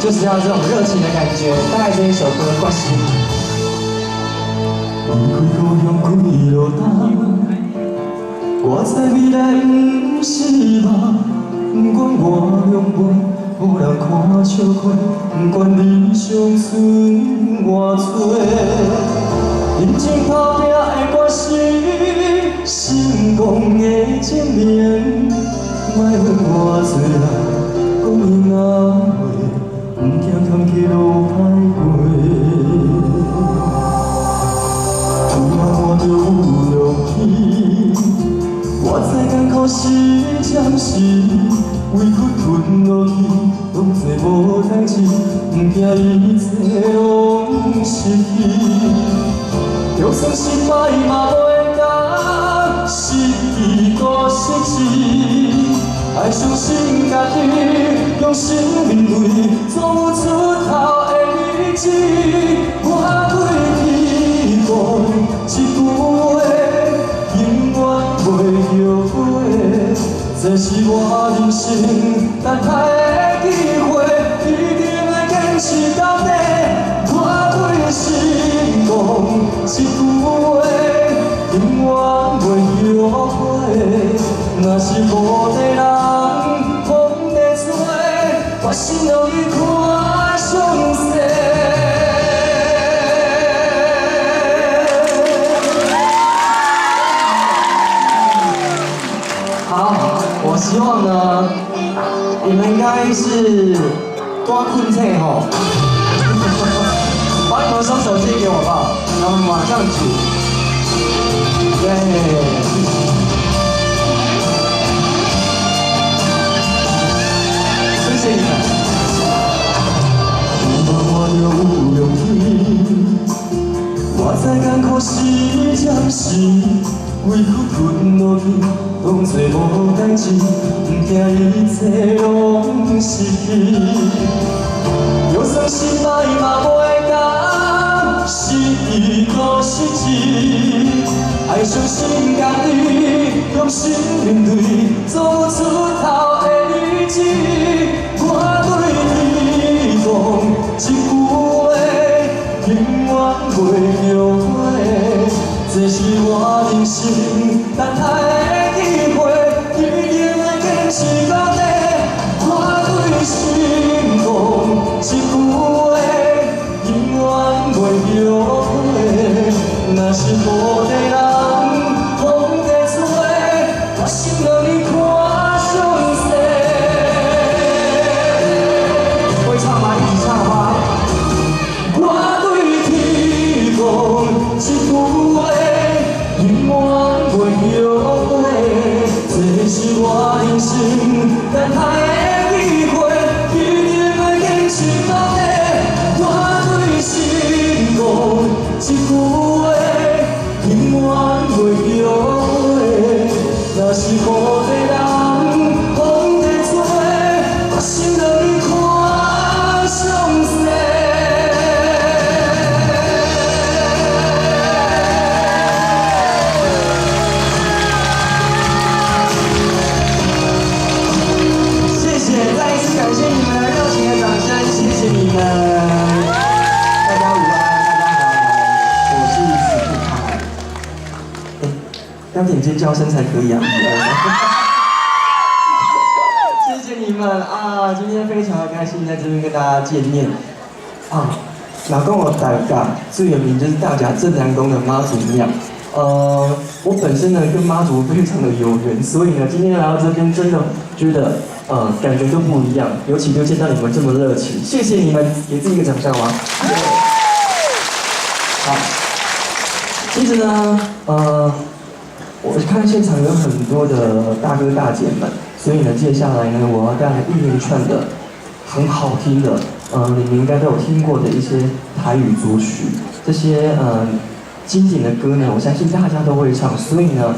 就是要这种热情的感觉。大概这一首歌《关心》。离开故乡几路灯，我知未来不是梦，不管我用袂。 无人看笑看，不管理想剩偌多，认真打拼的决心，成功的证明。莫问我做人讲永仔话，不惊扛起路歹过。拄啊看着有勇气，我知艰苦是暂时。 委屈吞落去，当作无代志，不惊一切拢失去。就算失败嘛袂当失去搁失志，爱相信家己，用心面对，总有出头的日子。我对天讲一句话，永远袂后悔。 这是我人生等待的机会，一定会坚持到底。我对心讲一句话，永远袂后悔。若是无地人风地吹，我心让伊看上世。 我希望呢，你们应该是多困菜吼，把你们双手借给我吧，然后马上举，对，谢谢你们。我有勇气，我知艰苦是暂时，委屈吞落去。 当作无代志，不惊一切拢失去。就算失败嘛袂当失去搁失志，爱相信家己，用心面对，总有出头的日子。我对你讲一句话，永远袂后悔。这是我人生等待的。 一定会坚持到底。我对心讲一句话，永远袂后悔。若是无地人风地吹，我心让你看上世。会唱吗？一起唱好不好？我对天讲一句话，永远袂后悔。 这是我人生等待的机会，一定会坚持到底。我对心讲一句话，永远袂后悔。若是无地人风地吹，我心让你看上世。 感谢你们热情的掌声，谢谢你们！大家午安，大家好，我是史富凯。要点尖叫声才可以啊！谢谢你们啊！今天非常的开心在这边跟大家见面啊！老公我大家最有名就是大甲镇南宫的妈祖庙。我本身呢跟妈祖非常的有缘，所以呢今天来到这边真的觉得感觉都不一样，尤其就见到你们这么热情，谢谢你们，给自己一个掌声好吗？好，接着呢我看现场有很多的大哥大姐们，所以呢接下来呢我要带来一连串的很好听的你们应该都有听过的一些台语组曲，这些经典的歌呢，我相信大家都会唱，所以呢，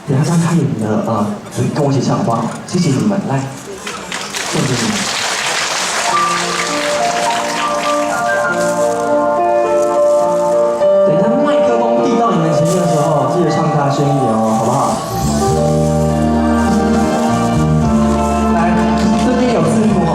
等下张开你们的跟我一起唱好不好？谢谢你们，来，送给你们。等他麦克风递到你们前面的时候，记得唱大声一点哦，好不好？来，这边有字幕哦。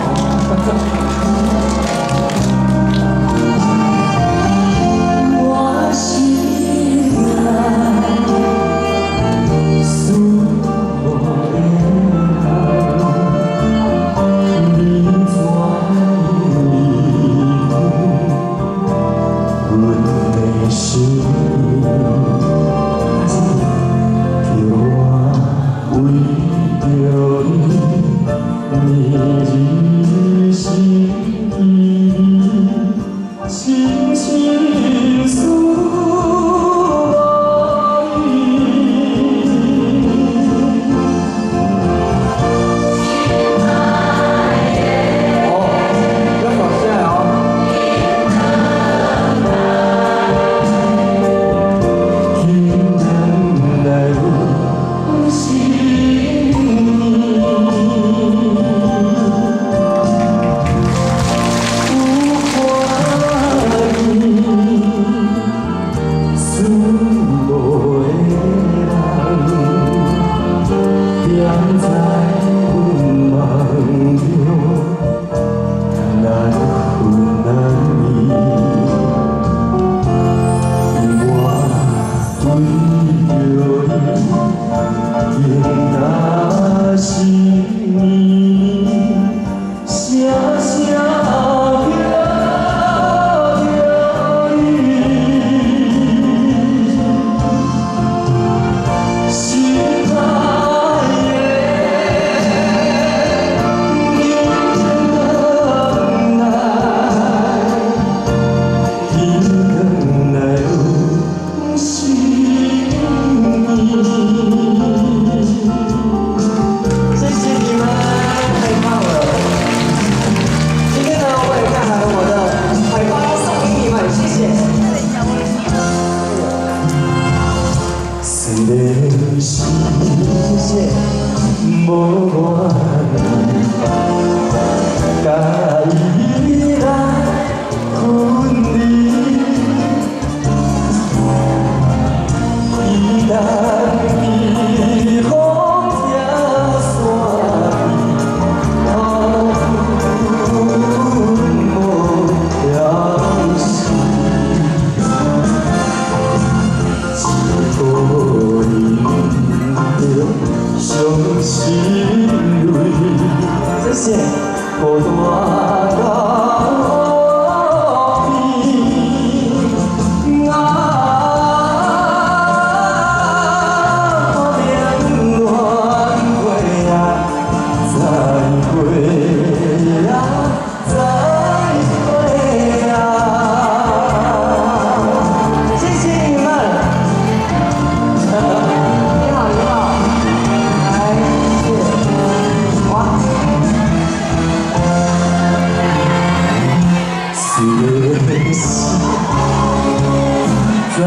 没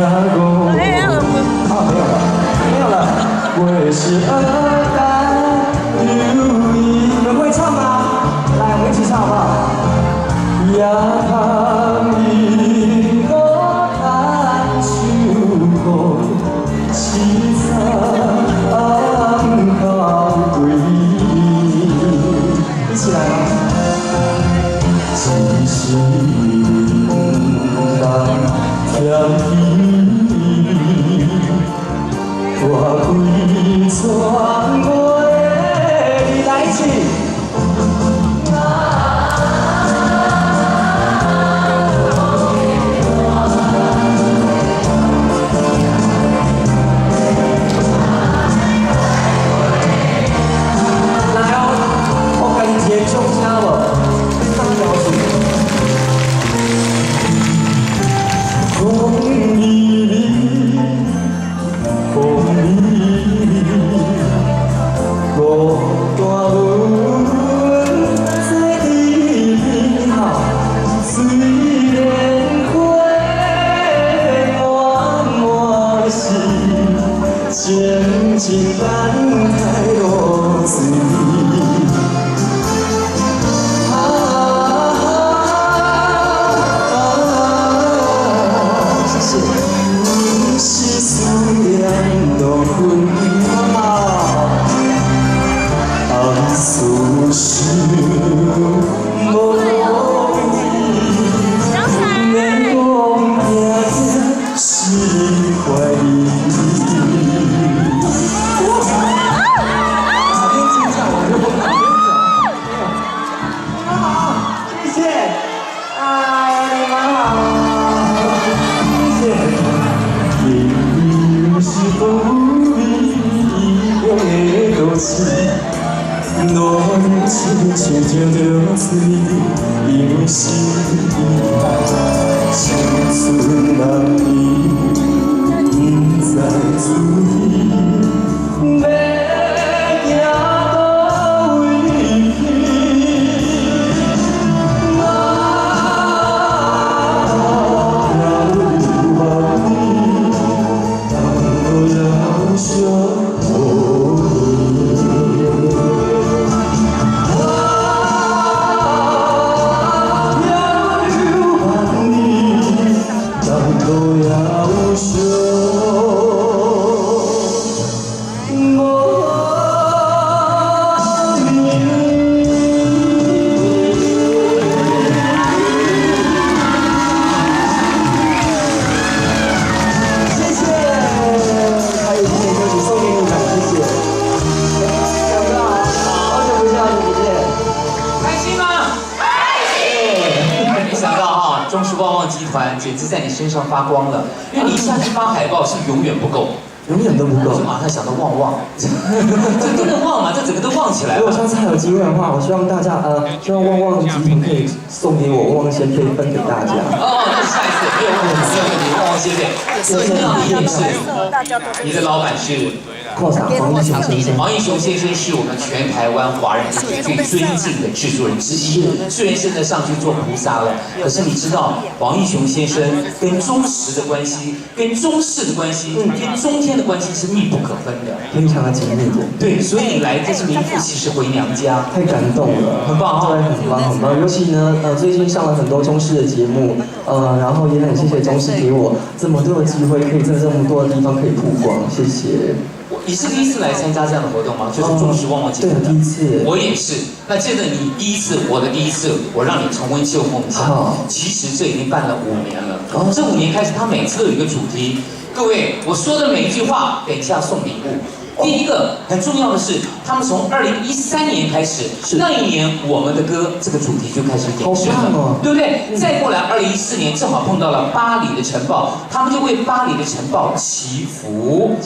有了。我是二代留意，你们会唱吗？来，我们一起唱好不好？夜空里我看秋风，凄惨后归。一起来吗？一心人甜蜜，我归窗外，来一起。真情感太多滋味，谢谢。是思念都分暗诉想无意，难忘记心怀你。暖情亲像着水，因为心青春难移，不再注意，要行到位去。要留望你，当我要想。中时旺旺集团简直在你身上发光了，因为你一下去发海报是永远不够，永远都不够。我就马上想到旺旺，这真的旺嘛，这整个都旺起来了。如果下次还有机会的话，我希望大家希望旺旺集团可以送给我，旺旺仙可以分给大家。哦，那下一次没有问题，旺旺仙对。最重要的一件事，你的老板是。黄义雄先生，黄义雄先生是我们全台湾华人最尊敬的制作人之一。虽然现在上去做菩萨了，可是你知道黄义雄先生跟中时的关系、跟中式的关系、跟中天的关系是密不可分的，非常的紧密的。对，所以你来这是名副其实回娘家，太感动了，很棒对，很棒很棒。尤其呢，最近上了很多中式的节目，然后也很谢谢中视给我这么多的机会，可以在这么多的地方可以曝光，谢谢。你是第一次来参加这样的活动吗？就是中时旺旺集团的。对，第一次。我也是。那借着你第一次，我的第一次，我让你重温旧梦一下。其实这已经办了5年了。这5年开始，他每次都有一个主题。各位，我说的每一句话，等一下送礼物。第一个很重要的是，他们从2013年开始，那一年我们的歌这个主题就开始衍生了，对不对？再过来2014年，正好碰到了巴黎的晨报，他们就为巴黎的晨报祈福。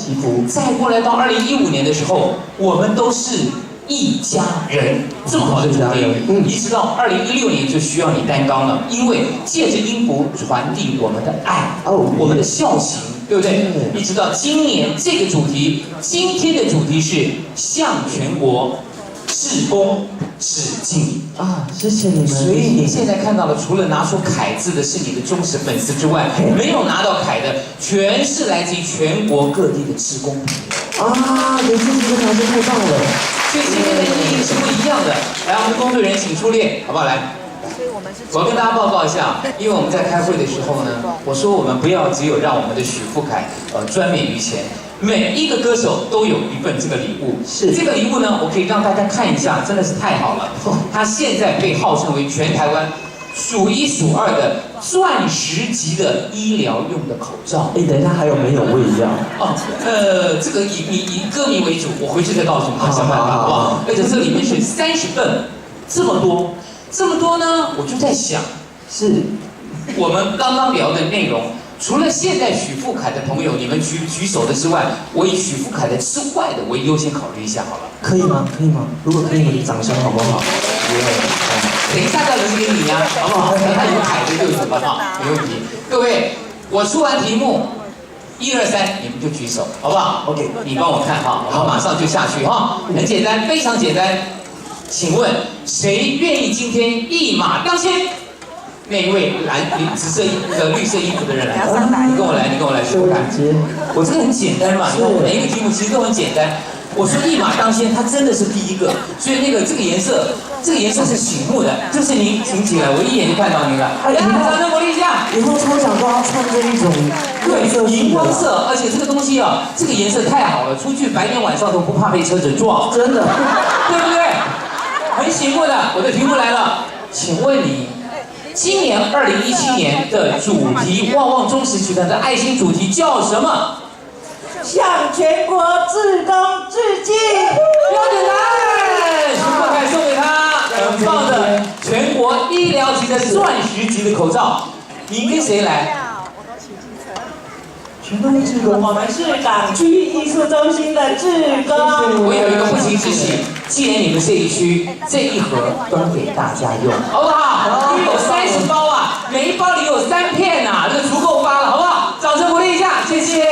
再过来到2015年的时候，我们都是一家人，这么好的主题，一直到2016年就需要你担纲了，因为借着音符传递我们的爱，我们的孝行。对不对？一直到今年这个主题，今天的主题是向全国志工致敬啊！谢谢你们。所以你现在看到的，除了拿出凯字的是你的忠实粉丝之外，没有拿到凯的，全是来自于全国各地的志工朋友啊！你自己的条件太棒了，所以今天的意义是不一样的。来，我们的工作人员请出列，好不好？来。我要跟大家报告一下，因为我们在开会的时候呢，我说我们不要只有让我们的许富凯专免于前，每一个歌手都有一份这个礼物。是这个礼物呢，我可以让大家看一下，真的是太好了。它现在被号称为全台湾数一数二的钻石级的医疗用的口罩。哎，等一下还有没有不一样？哦，这个以歌迷为主，我回去再告诉你们想办法，好不好？而且这里面是30份，这么多。这么多呢，我就在想，是我们刚刚聊的内容，除了现在许富凯的朋友你们举手的之外，我以许富凯的之外的，我优先考虑一下好了，可以吗？可以吗？如果可以，你掌声好不好？等一下再留给你呀，好不好？他有凯的就有什么哈，没问题。各位，我出完题目，1、2、3，你们就举手，好不好 ？OK， 你帮我看哈，我们马上就下去哈，很简单，非常简单。请问谁愿意今天一马当先？那一位紫色绿色衣服的人来，你跟我来，你跟我来说看。我这个很简单嘛，你看我每一个题目其实都很简单。我说一马当先，他真的是第一个，所以这个颜色是醒目的，就是您请起来，我一眼就看到您了。来，掌声鼓励一下。以后抽奖都要穿这一种对荧光色，而且这个东西啊，这个颜色太好了，出去白天晚上都不怕被车子撞，真的，对不对？很醒目的，我的题目来了，请问你，今年2017年的主题旺旺中时集团的爱心主题叫什么？向全国志工致敬。标准答案，许富凯送给他很棒的全国医疗级的钻石级的口罩。你跟谁来？全国志工，我们是港区艺术中心的志工。我有一个不情之请，既然你们这一区这一盒分给大家用，好不好？因为有30包啊，每一包里有3片呐，这足够发了，好不好？掌声鼓励一下，谢谢。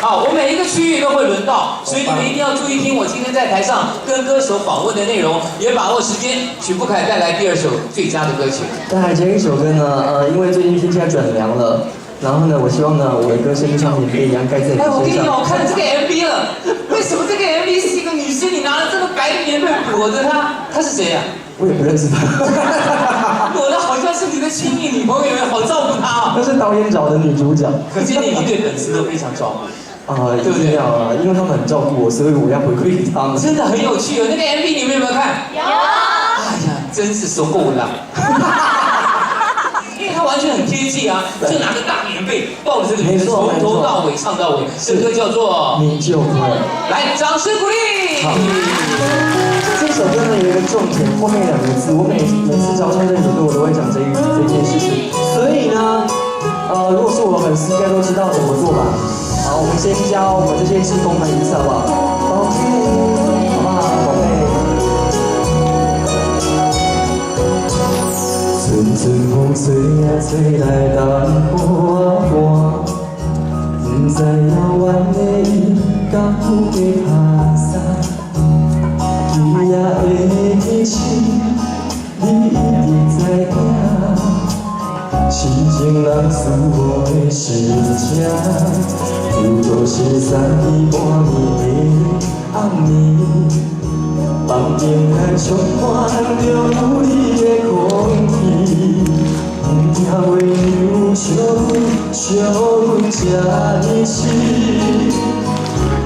好，我每一个区域都会轮到，所以你们一定要注意听我今天在台上跟歌手访问的内容，也把握时间。许富凯带来第2首最佳的歌曲。带来这一首歌呢，因为最近天气要转凉了，然后呢，我希望呢，我的歌声就像棉被一样盖在你身上。我跟你讲，我看了这个 MV 了，为什么这个 MV 是一个女生，你拿了这个白的棉被裹着她？她是谁呀？我也不认识她。裹的好像是你的亲密女朋友，好照顾她啊。那是导演找的女主角。可见你对粉丝都非常照顾。对不对啊？因为他们很照顾我，所以我要回馈给他们。真的很有趣哦，那个 MV 你们有没有看？有。哎呀，真是收购了。因为他完全很贴切啊，就拿个大棉被抱着这个女生，从头到尾唱到尾。这歌叫做《你就会》。来，掌声鼓励。好。这首歌呢有一个重点，后面2个字，我每次招唱这首歌，我都会讲这件事情。所以呢，如果是我的粉丝，应该都知道怎么做吧。好，我们先教我们这些志工们一次好不好 ？OK， 好不好，宝贝？阵阵风吹啊吹来淡薄仔寒，不知遥远的伊甲有地拍散，伊也会记起你一直在行。心情人思我的心情，有就是3更半暝的暗暝，房间内充满着有你的空气，不听话让笑阮这呢痴，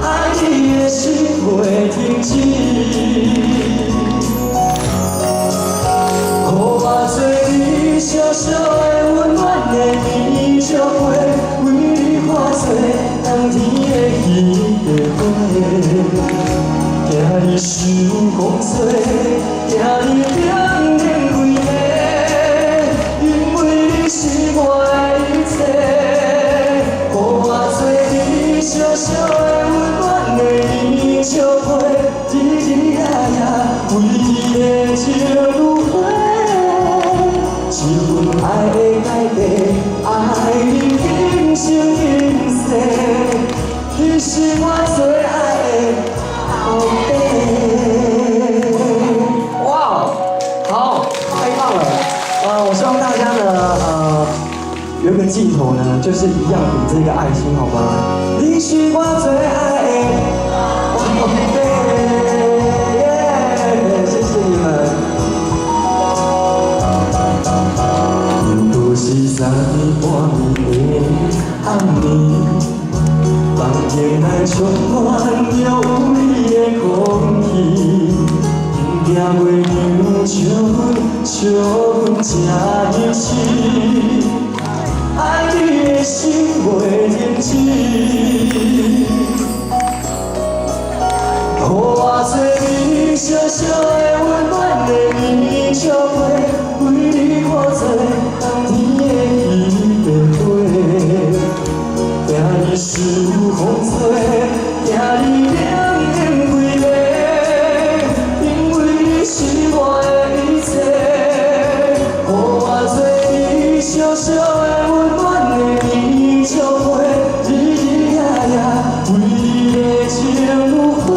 爱你的心袂停止。予我做你小小的温暖的天照花，为你化作冬天的彼个花。惊你想讲错，惊你变变规个，因为你是我的一切。予我做你小小的温暖的天照花，日日夜夜为你的情如花。一份爱的改变，爱你今生今世，你是我最爱的。镜头呢，就是一样比这个爱心，好吗？你是我最爱的宝贝，谢谢你们。又是三年半暝的暗暝，房间内充满着有你的空气。 行袂让笑阮这一世，爱你的心袂停止。予我做你小小的温暖的棉笑花，为你看做冬天的彼个花，惊你受风吹，惊你冷冷规暝。 是我的一切，予我做你小小的温暖的棉笑花，日日夜夜为你的情花。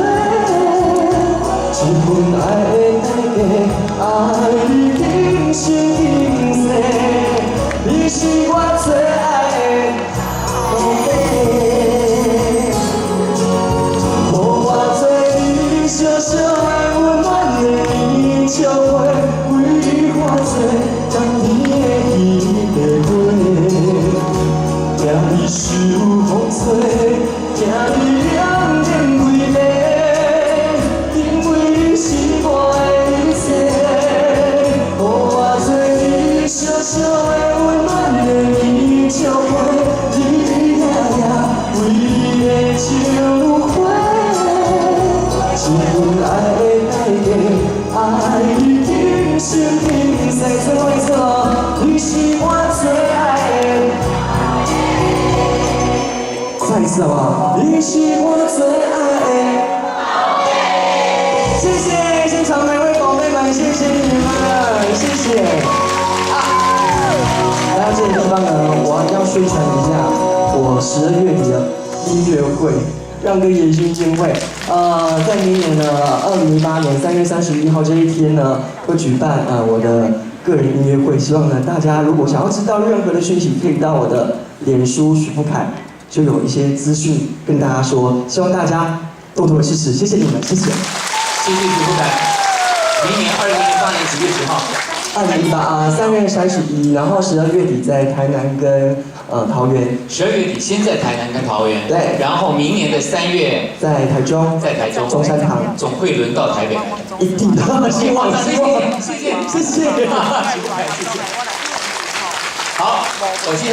一份爱的代价，爱你今生今世，你是我最爱的宝贝。予我做你小小的温暖的。 笑花为你看做冬天的彼个花，惊你受风吹，惊你冷冷规暝，因为你是我的一切。予我做你小小的温暖的棉笑花，日日夜夜为你的情花，一份爱的代价。 爱你今生今世，最后一次哦，你是我最爱的。再一次好不好？你是我最爱的。谢谢现场每位宝贝们，谢谢你们，谢谢。来到这个地方呢，我要宣传一下我12月底的音乐会。 让歌延续音乐会，在明年的2018年3月31号这一天呢，会举办我的个人音乐会。希望呢大家如果想要知道任何的讯息，可以到我的脸书许富凯，就有一些资讯跟大家说。希望大家多多的支持，谢谢你们，谢谢。谢谢许富凯。明年2018年几月几号？3月31，然后12月底在台南跟桃园。12月底先在台南跟桃园，对，然后明年的3月在台中，中山堂，总会轮到台北来。一定的，希望，谢谢，谢谢，谢谢，好，我记得。